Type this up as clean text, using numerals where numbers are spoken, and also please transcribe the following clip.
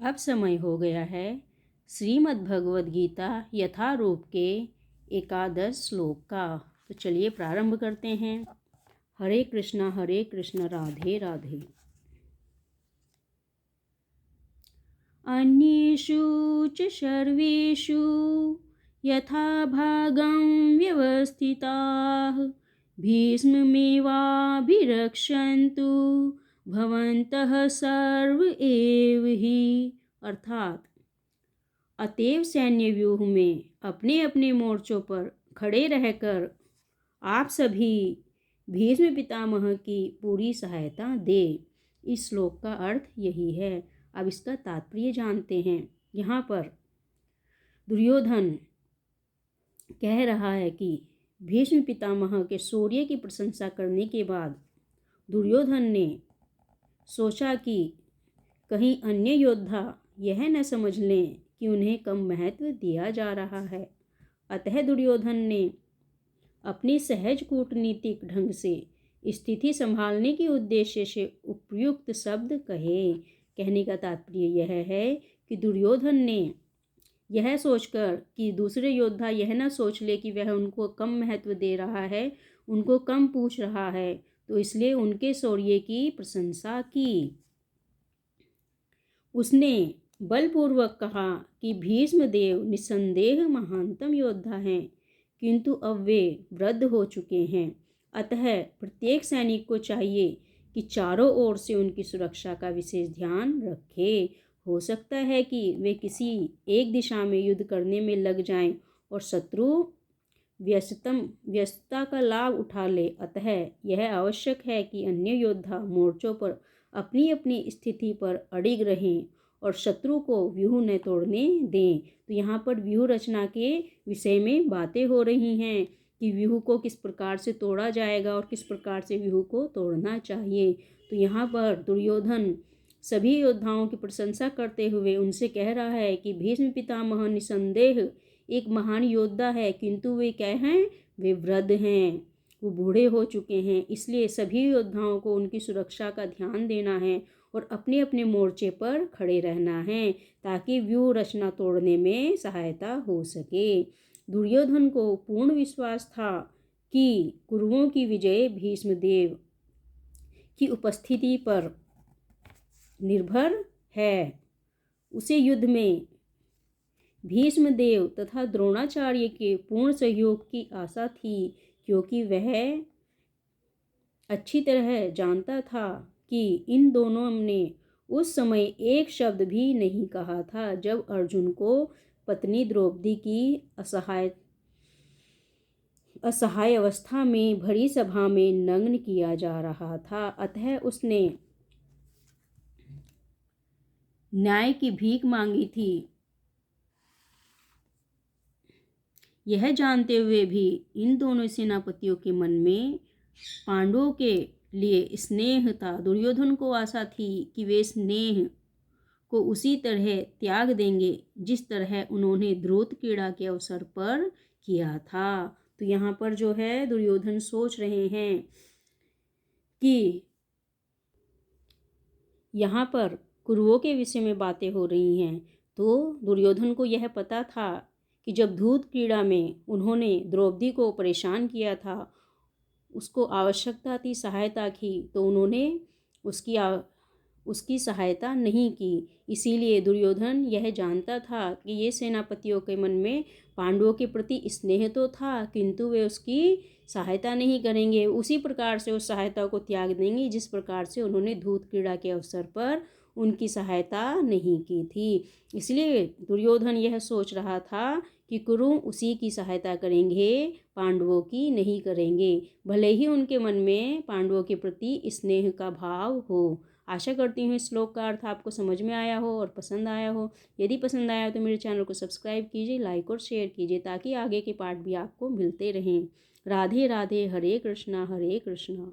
अब समय हो गया है श्रीमद् भगवद गीता यथारूप के एकादश श्लोक का। तो चलिए प्रारंभ करते हैं। हरे कृष्णा राधे राधे। अन्येषु च सर्वेषु यथा भागं व्यवस्थिताः भीष्ममेवाभिरक्षन्तु भवन्तः सर्व एव हि। अर्थात अतएव सैन्य व्यूह में अपने अपने मोर्चों पर खड़े रहकर आप सभी भीष्म पितामह की पूरी सहायता दे। इस श्लोक का अर्थ यही है। अब इसका तात्पर्य जानते हैं। यहाँ पर दुर्योधन कह रहा है कि भीष्म पितामह के शौर्य की प्रशंसा करने के बाद दुर्योधन ने सोचा कि कहीं अन्य योद्धा यह न समझ लें कि उन्हें कम महत्व दिया जा रहा है। अतः दुर्योधन ने अपनी सहज कूटनीतिक ढंग से स्थिति संभालने के उद्देश्य से उपयुक्त शब्द कहे। कहने का तात्पर्य यह है कि दुर्योधन ने यह सोचकर कि दूसरे योद्धा यह न सोच ले कि वह उनको कम महत्व दे रहा है, उनको कम पूछ रहा है, तो इसलिए उनके शौर्य की प्रशंसा की। उसने बलपूर्वक कहा कि भीष्मदेव निस्संदेह महानतम योद्धा हैं, किंतु अब वे वृद्ध हो चुके हैं। अतः प्रत्येक सैनिक को चाहिए कि चारों ओर से उनकी सुरक्षा का विशेष ध्यान रखे। हो सकता है कि वे किसी एक दिशा में युद्ध करने में लग जाएं और शत्रु व्यस्तता का लाभ उठा ले। अतः यह आवश्यक है कि अन्य योद्धा मोर्चों पर अपनी अपनी स्थिति पर अडिग रहें और शत्रु को व्यूह न तोड़ने दें। तो यहाँ पर व्यूह रचना के विषय में बातें हो रही हैं कि व्यूह को किस प्रकार से तोड़ा जाएगा और किस प्रकार से व्यूह को तोड़ना चाहिए। तो यहाँ पर दुर्योधन सभी योद्धाओं की प्रशंसा करते हुए उनसे कह रहा है कि भीष्म पितामह निसंदेह एक महान योद्धा है, किंतु वे क्या हैं? वे वृद्ध हैं, वो बूढ़े हो चुके हैं। इसलिए सभी योद्धाओं को उनकी सुरक्षा का ध्यान देना है और अपने अपने मोर्चे पर खड़े रहना है ताकि व्यूह रचना तोड़ने में सहायता हो सके। दुर्योधन को पूर्ण विश्वास था कि कुरुओं की विजय भीष्मदेव की उपस्थिति पर निर्भर है। उसे युद्ध में भीष्मदेव तथा द्रोणाचार्य के पूर्ण सहयोग की आशा थी, क्योंकि वह अच्छी तरह जानता था कि इन दोनों ने उस समय एक शब्द भी नहीं कहा था जब अर्जुन को पत्नी द्रौपदी की असहाय अवस्था में भरी सभा में नग्न किया जा रहा था। अतः उसने न्याय की भीख मांगी थी। यह जानते हुए भी इन दोनों सेनापतियों के मन में पांडवों के लिए स्नेह था। दुर्योधन को आशा थी कि वे स्नेह को उसी तरह त्याग देंगे जिस तरह उन्होंने द्रुत क्रीड़ा के अवसर पर किया था। तो यहाँ पर जो है दुर्योधन सोच रहे हैं कि यहाँ पर कुरुओं के विषय में बातें हो रही हैं। तो दुर्योधन को यह पता था कि जब धूत क्रीड़ा में उन्होंने द्रौपदी को परेशान किया था, उसको आवश्यकता थी सहायता की, तो उन्होंने उसकी सहायता नहीं की। इसीलिए दुर्योधन यह जानता था कि ये सेनापतियों के मन में पांडवों के प्रति स्नेह तो था, किंतु वे उसकी सहायता नहीं करेंगे, उसी प्रकार से उस सहायता को त्याग देंगे जिस प्रकार से उन्होंने धूत क्रीड़ा के अवसर पर उनकी सहायता नहीं की थी। इसलिए दुर्योधन यह सोच रहा था कि कुरु उसी की सहायता करेंगे, पांडवों की नहीं करेंगे, भले ही उनके मन में पांडवों के प्रति स्नेह का भाव हो। आशा करती हूँ इस श्लोक का अर्थ आपको समझ में आया हो और पसंद आया हो। यदि पसंद आया तो मेरे चैनल को सब्सक्राइब कीजिए, लाइक और शेयर कीजिए ताकि आगे के पार्ट भी आपको मिलते रहें। राधे राधे। हरे कृष्णा हरे कृष्णा।